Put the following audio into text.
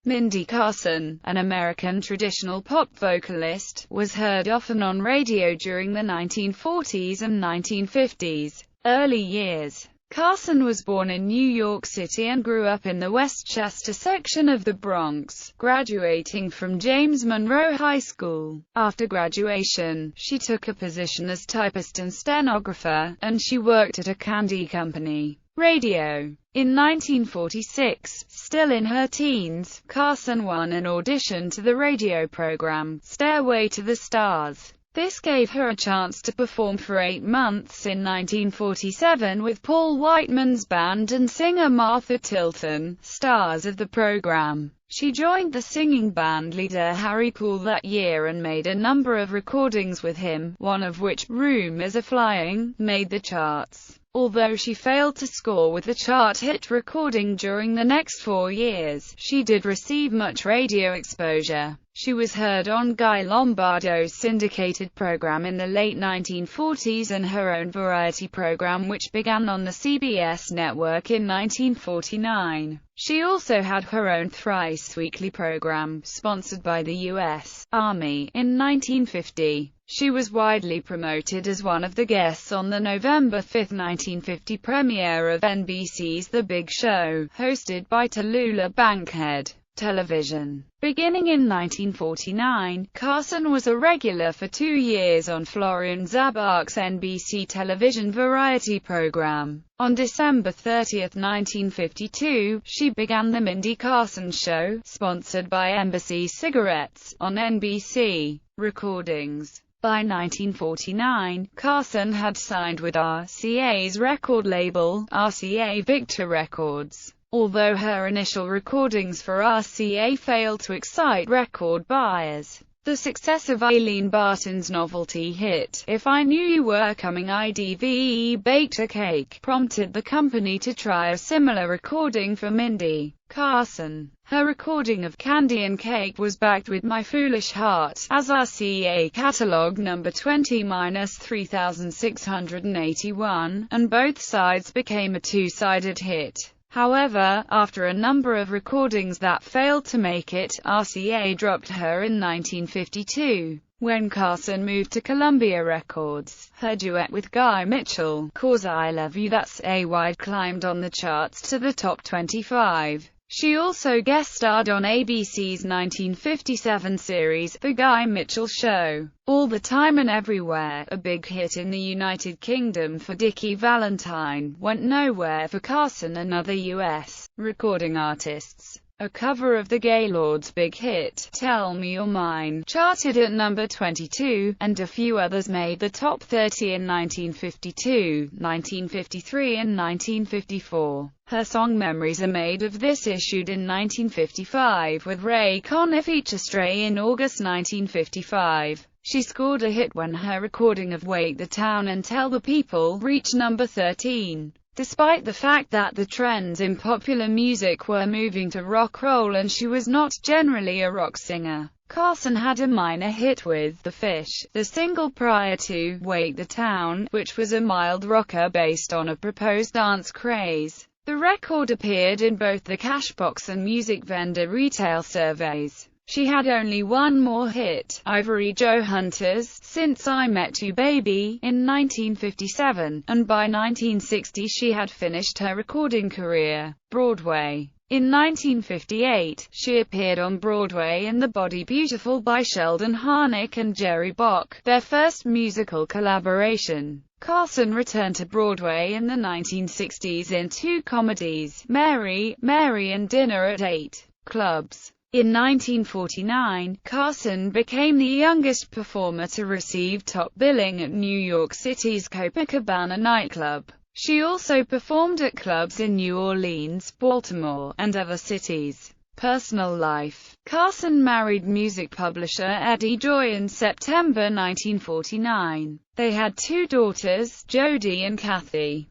Mindy Carson, an American traditional pop vocalist, was heard often on radio during the 1940s and 1950s. Early years. Carson was born in New York City and grew up in the Westchester section of the Bronx, graduating from James Monroe High School. After graduation, she took a position as typist and stenographer, and she worked at a candy company. Radio. In 1946, still in her teens, Carson won an audition to the radio program, Stairway to the Stars. This gave her a chance to perform for 8 months in 1947 with Paul Whiteman's band and singer Martha Tilton, stars of the program. She joined the singing band leader Harry Poole that year and made a number of recordings with him, one of which, Room is a Flying, made the charts. Although she failed to score with the chart hit recording during the next 4 years, she did receive much radio exposure. She was heard on Guy Lombardo's syndicated program in the late 1940s and her own variety program which began on the CBS network in 1949. She also had her own thrice-weekly program, sponsored by the U.S. Army, in 1950. She was widely promoted as one of the guests on the November 5, 1950 premiere of NBC's The Big Show, hosted by Tallulah Bankhead. Television. Beginning in 1949, Carson was a regular for 2 years on Florian Zabach's NBC television variety program. On December 30, 1952, she began The Mindy Carson Show, sponsored by Embassy Cigarettes, on NBC. Recordings. By 1949, Carson had signed with RCA's record label, RCA Victor Records. Although her initial recordings for RCA failed to excite record buyers, the success of Eileen Barton's novelty hit, If I Knew You Were Coming IDVE Baked a Cake, prompted the company to try a similar recording for Mindy Carson. Her recording of Candy and Cake was backed with My Foolish Heart, as RCA Catalog number 20-3681, and both sides became a two-sided hit. However, after a number of recordings that failed to make it, RCA dropped her in 1952. When Carson moved to Columbia Records, her duet with Guy Mitchell, 'Cause I Love You That's A-Wide, climbed on the charts to the top 25. She also guest-starred on ABC's 1957 series, The Guy Mitchell Show. All the Time and Everywhere, a big hit in the United Kingdom for Dickie Valentine, went nowhere for Carson and other U.S. recording artists. A cover of the Gaylords' big hit, Tell Me You're Mine, charted at number 22, and a few others made the top 30 in 1952, 1953 and 1954. Her song Memories Are Made of This issued in 1955 with Ray Conniff feature Stray in August 1955. She scored a hit when her recording of Wake the Town and Tell the People reached number 13. Despite the fact that the trends in popular music were moving to rock roll and she was not generally a rock singer, Carson had a minor hit with The Fish, the single prior to Wake the Town, which was a mild rocker based on a proposed dance craze. The record appeared in both the Cashbox and Music Vendor retail surveys. She had only one more hit, Ivory Joe Hunter's Since I Met You Baby, in 1957, and by 1960 she had finished her recording career. Broadway. In 1958, she appeared on Broadway in The Body Beautiful by Sheldon Harnick and Jerry Bock, their first musical collaboration. Carson returned to Broadway in the 1960s in 2 comedies, Mary, Mary and Dinner at 8 Clubs. In 1949, Carson became the youngest performer to receive top billing at New York City's Copacabana nightclub. She also performed at clubs in New Orleans, Baltimore, and other cities. Personal life. Carson married music publisher Eddie Joy in September 1949. They had 2 daughters, Jody and Kathy.